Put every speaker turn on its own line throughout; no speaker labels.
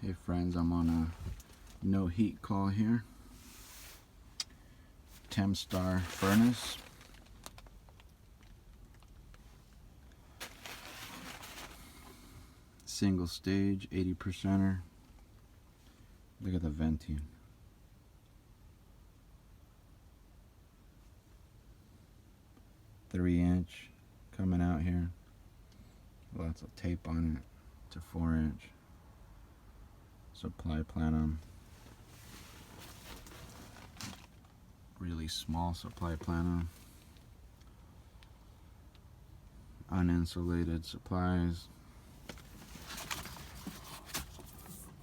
Hey friends, I'm on a no heat call here. Tempstar furnace. Single stage, 80%er. Look at the venting. Three-inch coming out here. Lots of tape on it. It's a 4-inch. Supply plenum. Really small supply plenum. Uninsulated supplies.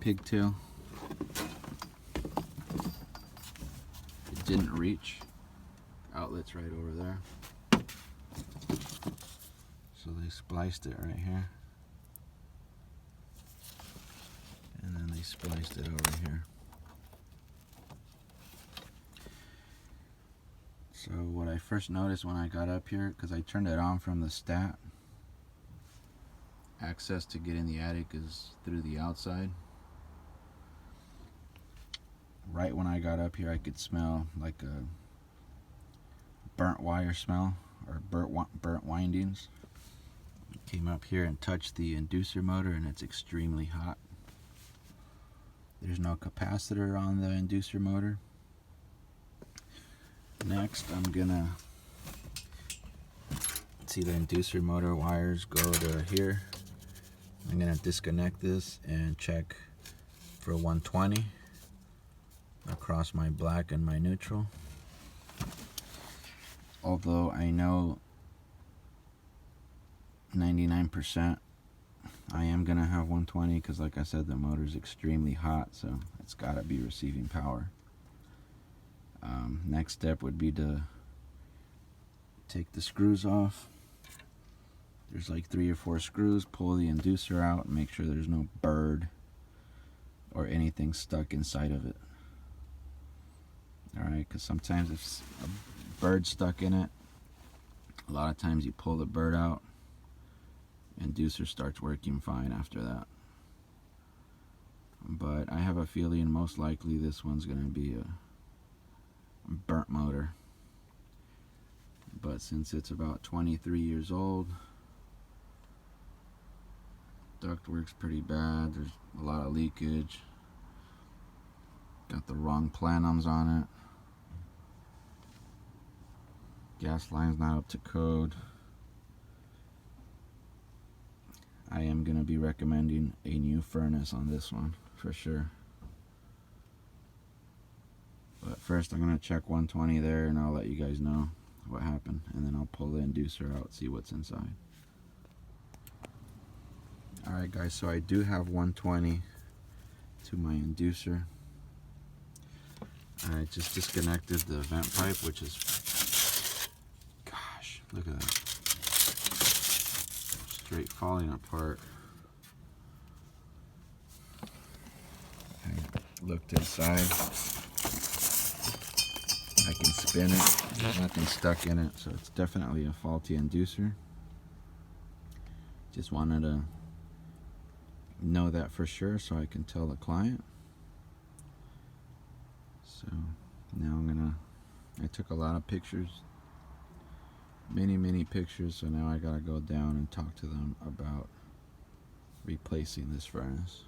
Pigtail. It didn't reach. Outlet's right over there. So they spliced it right here. And then they spliced it over here. So what I first noticed when I got up here, because I turned it on from the stat, access to get in the attic is through the outside. Right when I got up here, I could smell like a burnt wire smell, or burnt windings. Came up here and touched the inducer motor, and it's extremely hot. There's no capacitor on the inducer motor. Next, I'm gonna see the inducer motor wires go to here. I'm gonna disconnect this and check for 120 across my black and my neutral. Although I know 99% I am gonna have 120, because like I said, the motor is extremely hot, so it's gotta be receiving power. Next step would be to take the screws off. There's like 3 or 4 screws. Pull the inducer out and make sure there's no bird or anything stuck inside of it. Alright, because sometimes if a bird's stuck in it, a lot of times you pull the bird out, inducer starts working fine after that. But I have a feeling most likely this one's going to be a burnt motor. But since it's about 23 years old, ductwork's pretty bad. There's a lot of leakage. Got the wrong plenums on it. Gas line's not up to code. I am going to be recommending a new furnace on this one for sure. But first I'm going to check 120 there, and I'll let you guys know what happened, and then I'll pull the inducer out, see what's inside. Alright guys, so I do have 120 to my inducer. I just disconnected the vent pipe, which is, gosh, look at that. Straight falling apart. I looked inside. I can spin it. There's nothing stuck in it, so it's definitely a faulty inducer. Just wanted to know that for sure so I can tell the client. So now I took a lot of pictures, many pictures, so now I gotta go down and talk to them about replacing this furnace.